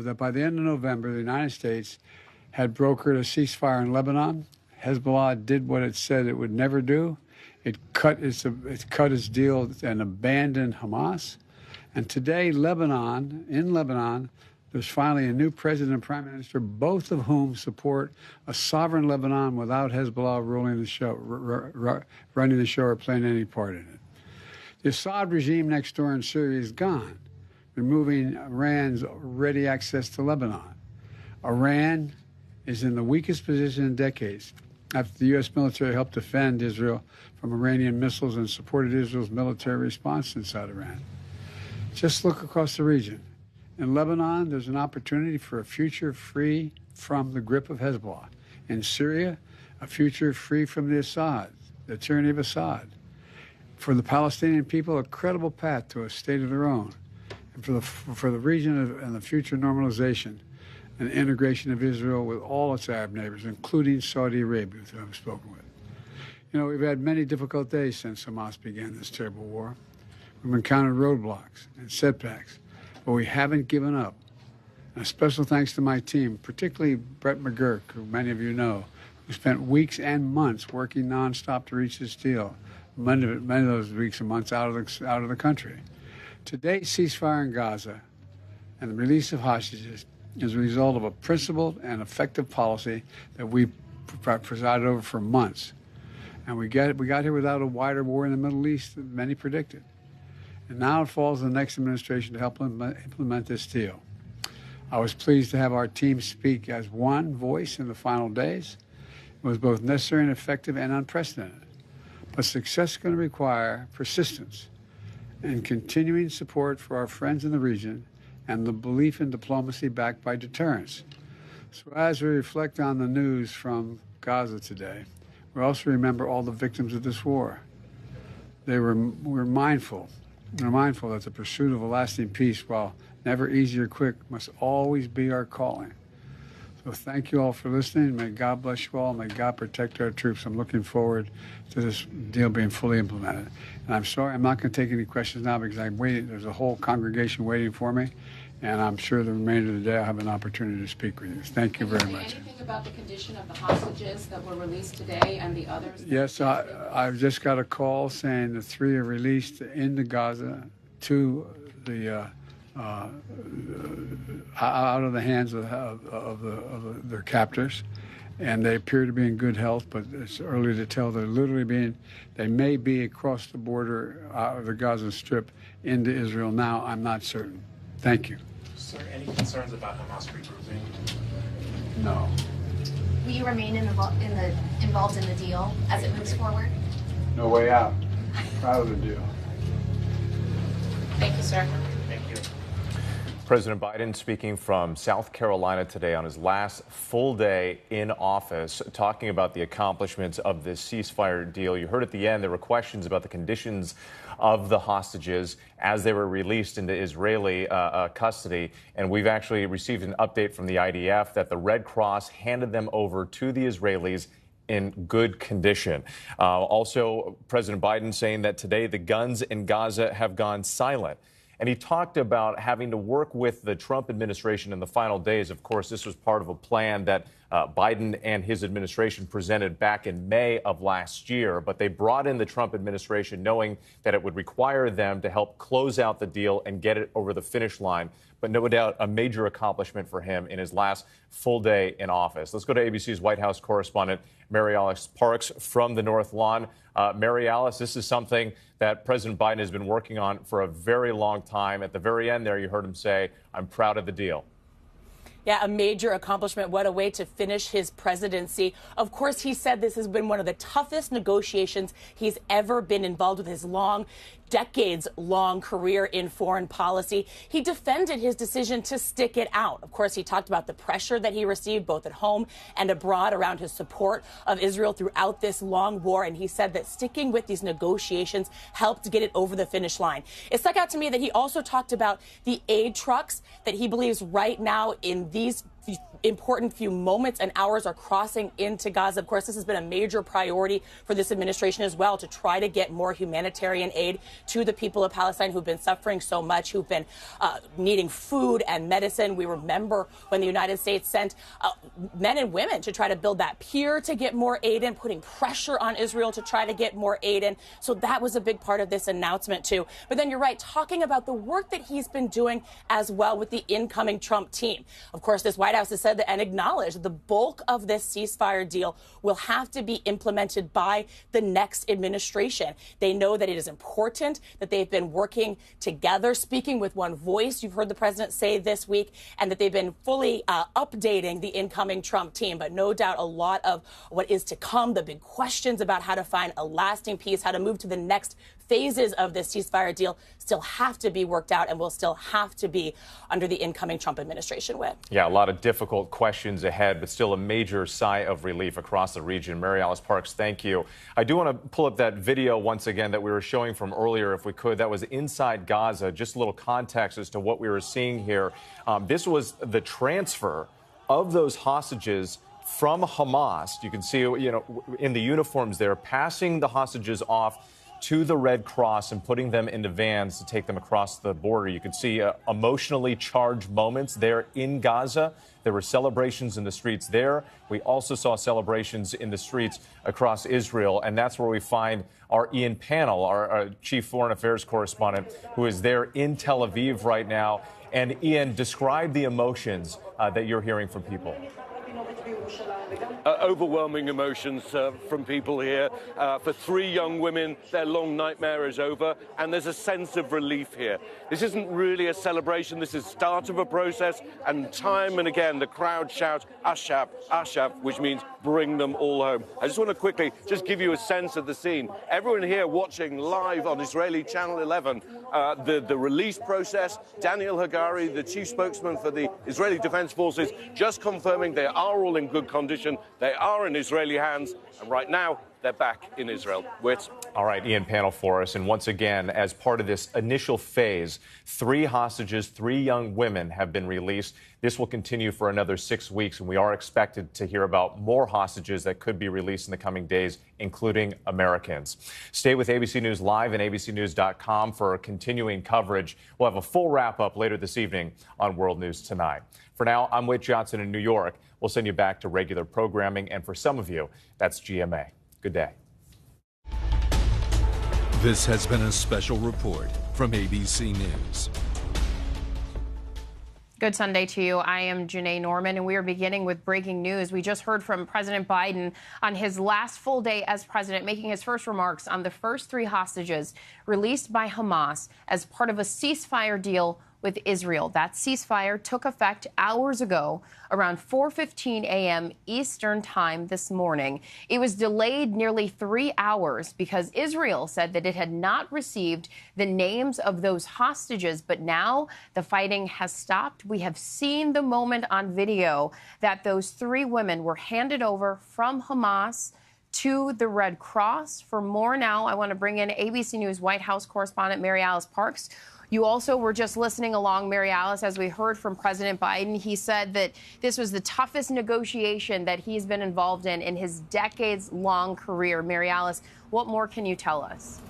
that by the end of November, the United States had brokered a ceasefire in Lebanon. Hezbollah did what it said it would never do. It cut its deal and abandoned Hamas. And today, in Lebanon, there's finally a new president and prime minister, both of whom support a sovereign Lebanon without Hezbollah running the show or playing any part in it. The Assad regime next door in Syria is gone, removing Iran's ready access to Lebanon. Iran is in the weakest position in decades after the U.S. military helped defend Israel from Iranian missiles and supported Israel's military response inside Iran. Just look across the region. In Lebanon, there's an opportunity for a future free from the grip of Hezbollah. In Syria, a future free from the tyranny of Assad. For the Palestinian people, a credible path to a state of their own. And for the region and the future normalization and integration of Israel with all its Arab neighbors, including Saudi Arabia, who I've spoken with. You know, we've had many difficult days since Hamas began this terrible war. We've encountered roadblocks and setbacks, but we haven't given up. And a special thanks to my team, particularly Brett McGurk, who many of you know, who spent weeks and months working nonstop to reach this deal. Many of those weeks and months out of the country. Today's ceasefire in Gaza and the release of hostages is a result of a principled and effective policy that we presided over for months. And we got here without a wider war in the Middle East than many predicted. And now it falls on the next administration to help implement this deal. I was pleased to have our team speak as one voice in the final days. It was both necessary and effective and unprecedented. But success is going to require persistence and continuing support for our friends in the region and the belief in diplomacy backed by deterrence. So as we reflect on the news from Gaza today, we also remember all the victims of this war. We're mindful that the pursuit of a lasting peace, while never easy or quick, must always be our calling. So thank you all for listening. May God bless you all. May God protect our troops. I'm looking forward to this deal being fully implemented. And I'm sorry, I'm not going to take any questions now because I'm waiting. There's a whole congregation waiting for me. And I'm sure the remainder of the day I'll have an opportunity to speak with you. Thank you very much. Anything about the condition of the hostages that were released today and the others? Yes, I've just got a call saying the 3 are released into Gaza, 2 out of the hands of their captors, and they appear to be in good health, but it's early to tell. They may be across the border of the Gaza Strip into Israel now. I'm not certain. Thank you. Sir, any concerns about Hamas regrouping? No. Will you remain involved in the deal as it moves forward? No way out. Proud of the deal. Thank you, sir. Thank you. President Biden speaking from South Carolina today on his last full day in office, talking about the accomplishments of this ceasefire deal. You heard at the end there were questions about the conditions of the hostages as they were released into Israeli custody. And we've actually received an update from the IDF that the Red Cross handed them over to the Israelis in good condition. Also, President Biden saying that today the guns in Gaza have gone silent. And he talked about having to work with the Trump administration in the final days. Of course, this was part of a plan that Biden and his administration presented back in May of last year. But they brought in the Trump administration knowing that it would require them to help close out the deal and get it over the finish line. But no doubt a major accomplishment for him in his last full day in office. Let's go to ABC's White House correspondent, Mary Alice Parks from the North Lawn. Mary Alice, this is something that President Biden has been working on for a very long time. At the very end there, you heard him say, I'm proud of the deal. Yeah, a major accomplishment. What a way to finish his presidency. Of course, he said this has been one of the toughest negotiations he's ever been involved with, his decades-long career in foreign policy. He defended his decision to stick it out. Of course, he talked about the pressure that he received both at home and abroad around his support of Israel throughout this long war. And he said that sticking with these negotiations helped get it over the finish line. It stuck out to me that he also talked about the aid trucks that he believes right now in these important few moments and hours are crossing into Gaza. Of course, this has been a major priority for this administration as well, to try to get more humanitarian aid to the people of Palestine who've been suffering so much, who've been needing food and medicine. We remember when the United States sent men and women to try to build that pier to get more aid in, putting pressure on Israel to try to get more aid in. So that was a big part of this announcement, too. But then you're right, talking about the work that he's been doing as well with the incoming Trump team. Of course, this White House has said that and acknowledged the bulk of this ceasefire deal will have to be implemented by the next administration. They know that it is important that they've been working together, speaking with one voice. You've heard the president say this week, and that they've been fully updating the incoming Trump team. But no doubt a lot of what is to come, the big questions about how to find a lasting peace, how to move to the next phases of this ceasefire deal still have to be worked out and will still have to be under the incoming Trump administration. Yeah, a lot of difficult questions ahead, but still a major sigh of relief across the region. Mary Alice Parks, thank you. I do want to pull up that video once again that we were showing from earlier, if we could. That was inside Gaza. Just a little context as to what we were seeing here. This was the transfer of those hostages from Hamas. You can see, in the uniforms there, passing the hostages off to the Red Cross and putting them into vans to take them across the border. You can see emotionally charged moments there in Gaza. There were celebrations in the streets there. We also saw celebrations in the streets across Israel. And that's where we find our Ian Pannell, our chief foreign affairs correspondent, who is there in Tel Aviv right now. And Ian, describe the emotions that you're hearing from people. Overwhelming emotions from people here. For 3 young women, their long nightmare is over, and there's a sense of relief here. This isn't really a celebration. This is the start of a process, and time and again, the crowd shouts, Ashaf, Ashaf, which means bring them all home. I just want to quickly just give you a sense of the scene. Everyone here watching live on Israeli Channel 11, the release process, Daniel Hagari, the chief spokesman for the Israeli Defense Forces, just confirming they are all in good condition. They are in Israeli hands, and right now, they're back in Israel. Whit. All right, Ian Pannell for us. And once again, as part of this initial phase, 3 hostages, 3 young women have been released. This will continue for another 6 weeks, and we are expected to hear about more hostages that could be released in the coming days, including Americans. Stay with ABC News Live and abcnews.com for continuing coverage. We'll have a full wrap-up later this evening on World News Tonight. For now, I'm Whit Johnson in New York. We'll send you back to regular programming, and for some of you, that's GMA. Good day. This has been a special report from ABC News. Good Sunday to you. I am Janae Norman, and we are beginning with breaking news. We just heard from President Biden on his last full day as president, making his first remarks on the first 3 hostages released by Hamas as part of a ceasefire deal with Israel. That ceasefire took effect hours ago, around 4:15 a.m. Eastern time this morning. It was delayed nearly 3 hours because Israel said that it had not received the names of those hostages. But now the fighting has stopped. We have seen the moment on video that those 3 women were handed over from Hamas to the Red Cross. For more now, I want to bring in ABC News White House correspondent Mary Alice Parks. You also were just listening along, Mary Alice, as we heard from President Biden. He said that this was the toughest negotiation that he's been involved in his decades-long career. Mary Alice, what more can you tell us?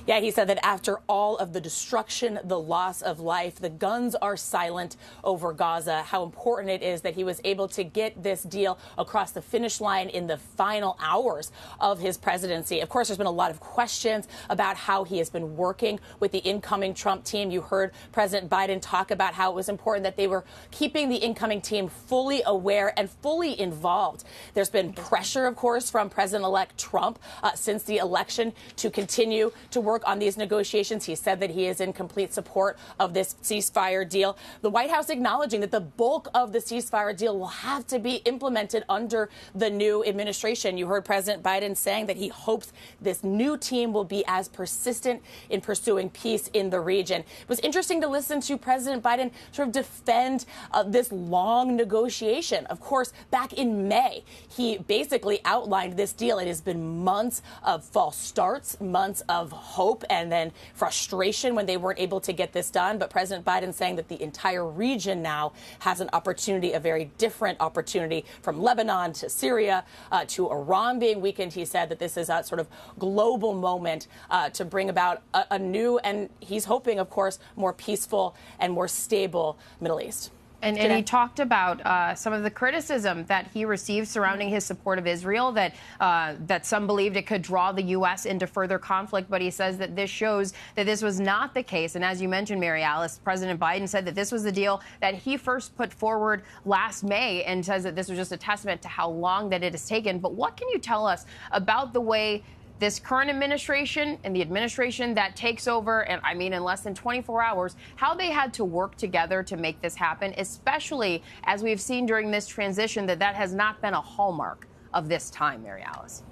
Yeah, he said that after all of the destruction, the loss of life, the guns are silent over Gaza, how important it is that he was able to get this deal across the finish line in the final hours of his presidency. Of course, there's been a lot of questions about how he has been working with the incoming Trump team. You heard President Biden talk about how it was important that they were keeping the incoming team fully aware and fully involved. There's been pressure, of course, from President-elect Trump since the election to continue to work on these negotiations. He said that he is in complete support of this ceasefire deal. The White House acknowledging that the bulk of the ceasefire deal will have to be implemented under the new administration. You heard President Biden saying that he hopes this new team will be as persistent in pursuing peace in the region. It was interesting to listen to President Biden sort of defend this long negotiation. Of course, back in May, he basically outlined this deal. It has been months of false starts, months of hope hope and then frustration when they weren't able to get this done. But President Biden saying that the entire region now has an opportunity, a very different opportunity, from Lebanon to Syria to Iran being weakened. He said that this is a sort of global moment to bring about a new, and he's hoping, of course, more peaceful and more stable Middle East. And he talked about some of the criticism that he received surrounding his support of Israel, that some believed it could draw the U.S. into further conflict. But he says that this shows that this was not the case. And as you mentioned, Mary Alice, President Biden said that this was the deal that he first put forward last May, and says that this was just a testament to how long that it has taken. But what can you tell us about the way this current administration and the administration that takes over, and I mean in less than 24 hours, how they had to work together to make this happen, especially as we've seen during this transition that has not been a hallmark of this time, Mary Alice?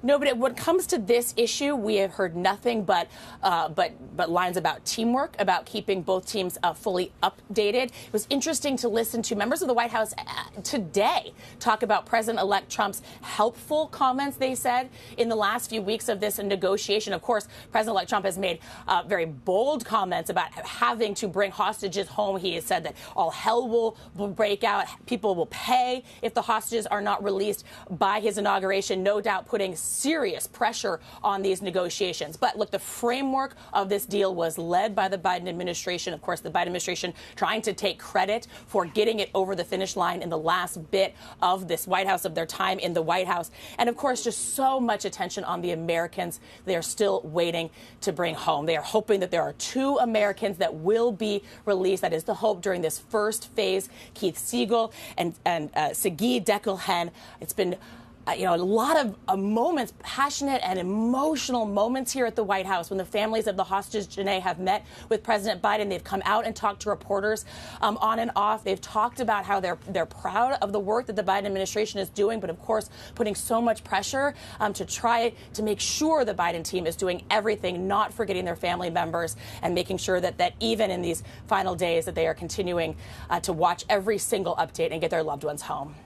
No, but when it comes to this issue, we have heard nothing but lines about teamwork, about keeping both teams fully updated. It was interesting to listen to members of the White House today talk about President-elect Trump's helpful comments, they said, in the last few weeks of this negotiation. Of course, President-elect Trump has made very bold comments about having to bring hostages home. He has said that all hell will break out. People will pay if the hostages are not released by his inauguration, no doubt putting serious pressure on these negotiations. But look, the framework of this deal was led by the Biden administration. Of course, the Biden administration trying to take credit for getting it over the finish line in the last bit of this White House, of their time in the White House. And of course, just so much attention on the Americans they are still waiting to bring home. They are hoping that there are 2 Americans that will be released. That is the hope during this first phase. Keith Siegel and Sagi Dekelhen. It's been a lot of moments, passionate and emotional moments here at the White House when the families of the hostages, Janae, have met with President Biden. They've come out and talked to reporters on and off. They've talked about how they're proud of the work that the Biden administration is doing, but of course putting so much pressure to try to make sure the Biden team is doing everything, not forgetting their family members, and making sure that even in these final days that they are continuing to watch every single update and get their loved ones home.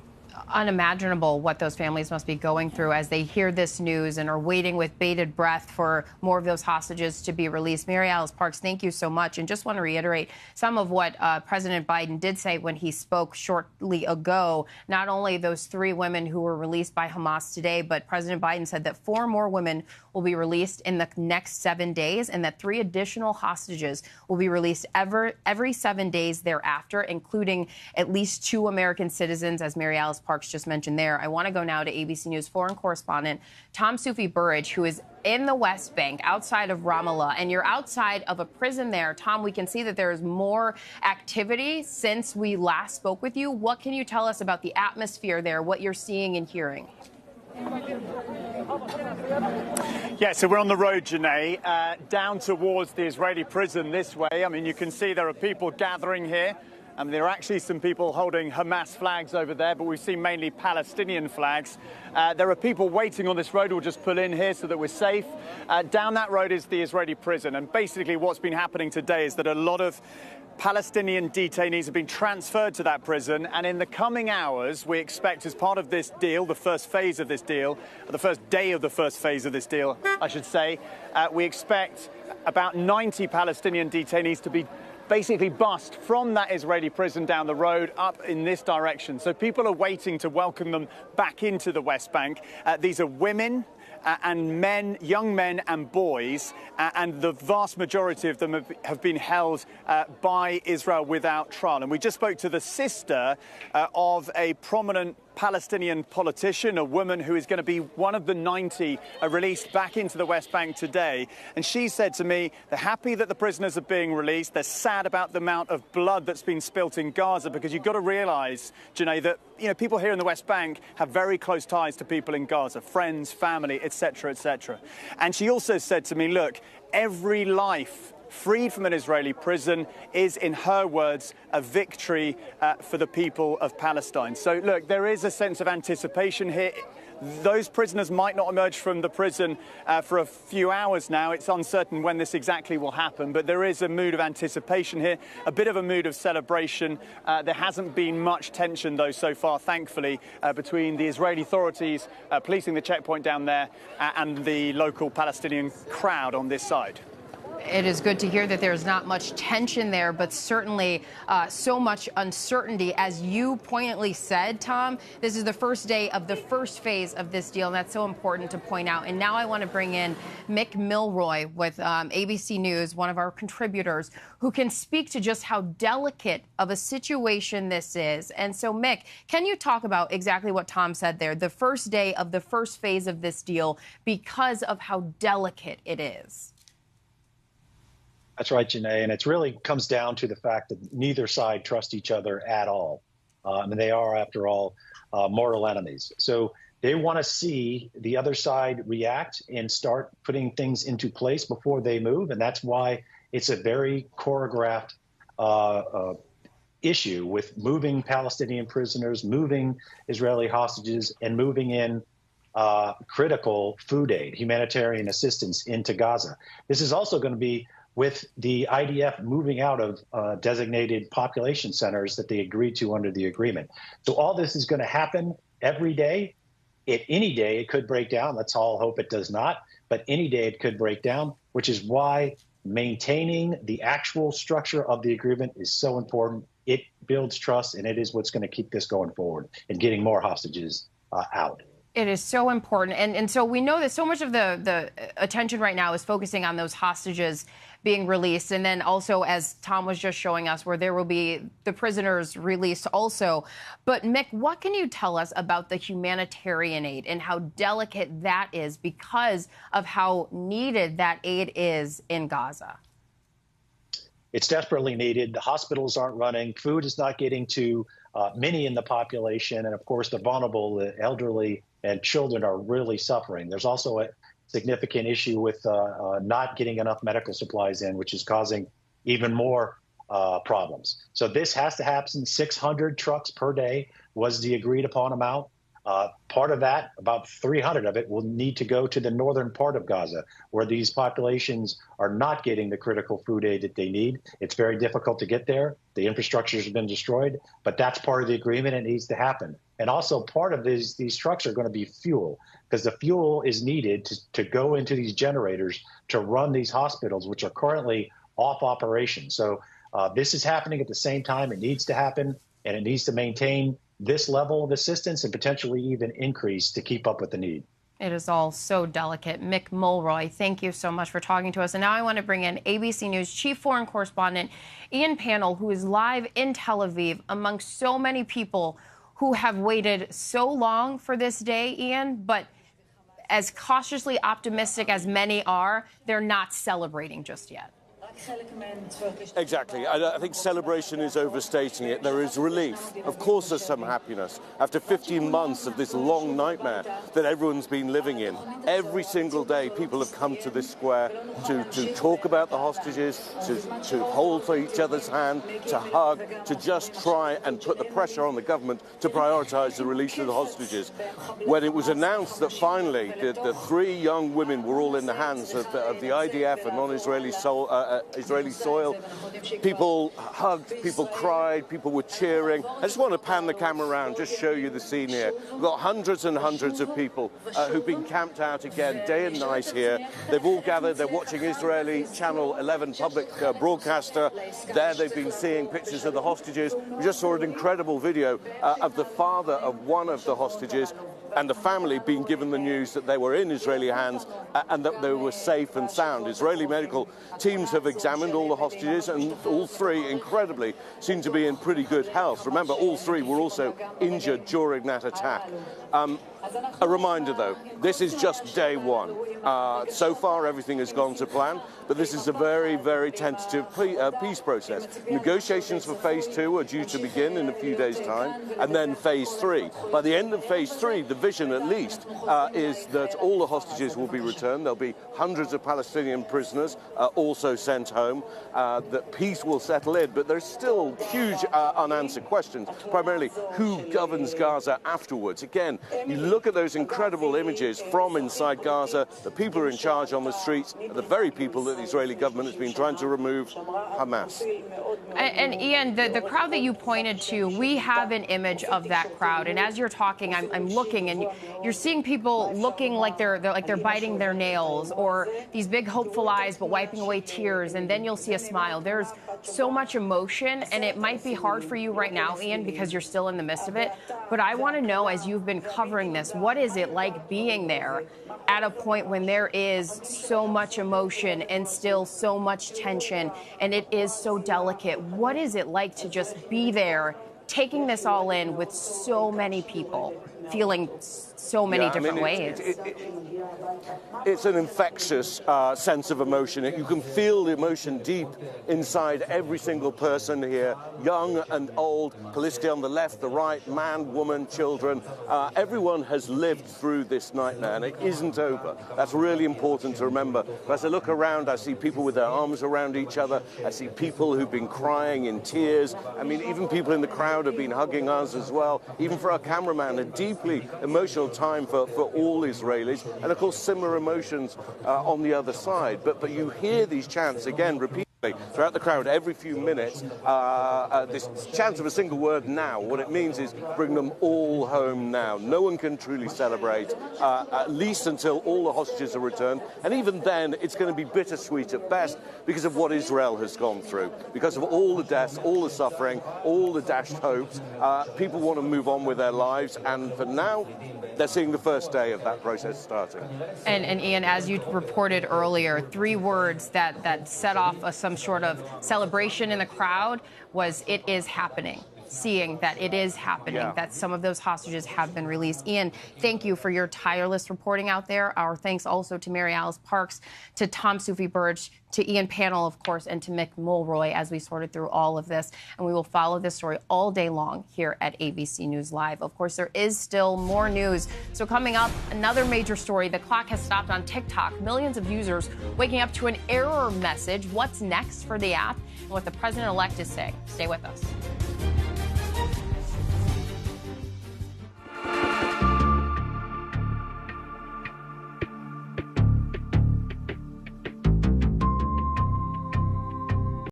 Unimaginable what those families must be going through as they hear this news and are waiting with bated breath for more of those hostages to be released. Mary Alice Parks, thank you so much. And just want to reiterate some of what President Biden did say when he spoke shortly ago. Not only those 3 women who were released by Hamas today, but President Biden said that 4 more women will be released in the next 7 days, and that 3 additional hostages will be released every 7 days thereafter, including at least 2 American citizens, as Mary Alice Parks just mentioned there. I want to go now to ABC News foreign correspondent Tom Soufi-Burridge, who is in the West Bank outside of Ramallah, and you're outside of a prison there. Tom, we can see that there is more activity since we last spoke with you. What can you tell us about the atmosphere there, what you're seeing and hearing? Yeah, so we're on the road, Janae, down towards the Israeli prison this way. I mean, you can see there are people gathering here. There are actually some people holding Hamas flags over there, but we've seen mainly Palestinian flags. There are people waiting on this road. We'll just pull in here so that we're safe. Down that road is the Israeli prison. And basically what's been happening today is that a lot of Palestinian detainees have been transferred to that prison, and in the coming hours, we expect, as part of this deal, the first phase of this deal, the first day of the first phase of this deal, I should say, we expect about 90 Palestinian detainees to be basically bussed from that Israeli prison down the road up in this direction. So people are waiting to welcome them back into the West Bank. These are women and men, young men and boys, and the vast majority of them have been held by Israel without trial. And we just spoke to the sister of a prominent Palestinian politician, a woman who is going to be one of the 90 released back into the West Bank today. And she said to me, they're happy that the prisoners are being released. They're sad about the amount of blood that's been spilt in Gaza, because you've got to realize, Janae, that people here in the West Bank have very close ties to people in Gaza, friends, family, etc., etc. And she also said to me, look, every life freed from an Israeli prison is, in her words, a victory for the people of Palestine. So, look, there is a sense of anticipation here. Those prisoners might not emerge from the prison for a few hours now. It's uncertain when this exactly will happen, but there is a mood of anticipation here, a bit of a mood of celebration. There hasn't been much tension, though, so far, thankfully, between the Israeli authorities policing the checkpoint down there and the local Palestinian crowd on this side. It is good to hear that there's not much tension there, but certainly so much uncertainty. As you poignantly said, Tom, this is the first day of the first phase of this deal, and that's so important to point out. And now I want to bring in Mick Milroy with ABC News, one of our contributors, who can speak to just how delicate of a situation this is. And so, Mick, can you talk about exactly what Tom said there, the first day of the first phase of this deal, because of how delicate it is? That's right, Janae, and it really comes down to the fact that neither side trusts each other at all. And they are, after all, mortal enemies. So they want to see the other side react and start putting things into place before they move, and that's why it's a very choreographed issue with moving Palestinian prisoners, moving Israeli hostages, and moving in critical food aid, humanitarian assistance into Gaza. This is also going to be with the IDF moving out of designated population centers that they agreed to under the agreement. So all this is going to happen every day. Any day it could break down. Let's all hope it does not. But any day it could break down, which is why maintaining the actual structure of the agreement is so important. It builds trust, and it is what's going to keep this going forward and getting more hostages out. It is so important. And so we know that so much of the attention right now is focusing on those hostages being released. And then also, as Tom was just showing us, where there will be the prisoners released also. But Mick, what can you tell us about the humanitarian aid and how delicate that is because of how needed that aid is in Gaza? It's desperately needed. The hospitals aren't running. Food is not getting to many in the population. And of course, the vulnerable, the elderly, and children are really suffering. There's also a significant issue with not getting enough medical supplies in, which is causing even more problems. So this has to happen. 600 trucks per day was the agreed upon amount. Part of that, about 300 of it, will need to go to the northern part of Gaza, where these populations are not getting the critical food aid that they need. It's very difficult to get there. The infrastructure has been destroyed, but that's part of the agreement. It needs to happen. And also part of these trucks are going to be fuel, because the fuel is needed to go into these generators to run these hospitals, which are currently off operation. So this is happening at the same time. It needs to happen, and it needs to maintain this level of assistance and potentially even increase to keep up with the need. It is all so delicate. Mick Mulroy, thank you so much for talking to us. And now I want to bring in ABC News chief foreign correspondent Ian Pannell, who is live in Tel Aviv amongst so many people who have waited so long for this day, Ian, but as cautiously optimistic as many are, they're not celebrating just yet. Exactly. I think celebration is overstating it. There is relief. Of course there's some happiness. After 15 months of this long nightmare that everyone's been living in, every single day people have come to this square to talk about the hostages, to hold each other's hand, to hug, to just try and put the pressure on the government to prioritise the release of the hostages. When it was announced that finally the three young women were all in the hands of the IDF and non-Israeli Israeli soil, people hugged, people cried, people were cheering. I just want to pan the camera around, just show you the scene here. We've got hundreds and hundreds of people who've been camped out again day and night here. They've all gathered, they're watching Israeli Channel 11 public broadcaster. There they've been seeing pictures of the hostages. We just saw an incredible video of the father of one of the hostages and the family being given the news that they were in Israeli hands and that they were safe and sound. Israeli medical teams have examined all the hostages, and all three, incredibly, seem to be in pretty good health. Remember, all three were also injured during that attack. A reminder, though, this is just day one. So far, everything has gone to plan, but this is a very, very tentative peace process. Negotiations for phase 2 are due to begin in a few days' time, and then phase 3. By the end of phase 3, the vision, at least, is that all the hostages will be returned. There'll be hundreds of Palestinian prisoners also sent sent home, that peace will settle in. But there's still huge unanswered questions, primarily who governs Gaza afterwards. Again, you look at those incredible images from inside Gaza, the people who are in charge on the streets, the very people that the Israeli government has been trying to remove, Hamas. And Ian, the crowd that you pointed to, we have an image of that crowd. And as you're talking, I'm looking, and you're seeing people looking like they're biting their nails, or these big hopeful eyes but wiping away tears, and then you'll see a smile. There's so much emotion, and it might be hard for you right now, Ian, because you're still in the midst of it. But I want to know, as you've been covering this, what is it like being there at a point when there is so much emotion and still so much tension, and it is so delicate? What is it like to just be there, taking this all in with so many people feeling so many different ways? It's an infectious sense of emotion. You can feel the emotion deep inside every single person here, young and old, politically on the left, the right, man, woman, children. Everyone has lived through this nightmare, and it isn't over. That's really important to remember. But as I look around, I see people with their arms around each other. I see people who've been crying in tears. I mean, even people in the crowd have been hugging us as well. Even for our cameraman, a deeply emotional time for all Israelis, and of course similar emotions on the other side. But you hear these chants again repeatedly throughout the crowd every few minutes. This chant of a single word, now. What it means is bring them all home now. No one can truly celebrate, at least until all the hostages are returned. And even then, it's going to be bittersweet at best because of what Israel has gone through, because of all the deaths, all the suffering, all the dashed hopes. People want to move on with their lives, and for now, they're seeing the first day of that process starting. And Ian, as you reported earlier, 3 words that set off some sort of celebration in the crowd was "it is happening." Seeing that it is happening, that some of those hostages have been released. Ian, thank you for your tireless reporting out there. Our thanks also to Mary Alice Parks, to Tom Soufi-Birch, to Ian Pannell, of course, and to Mick Mulroy as we sorted through all of this. And we will follow this story all day long here at ABC News Live. Of course, there is still more news. So coming up, another major story. The clock has stopped on TikTok. Millions of users waking up to an error message. What's next for the app and what the president-elect is saying. Stay with us.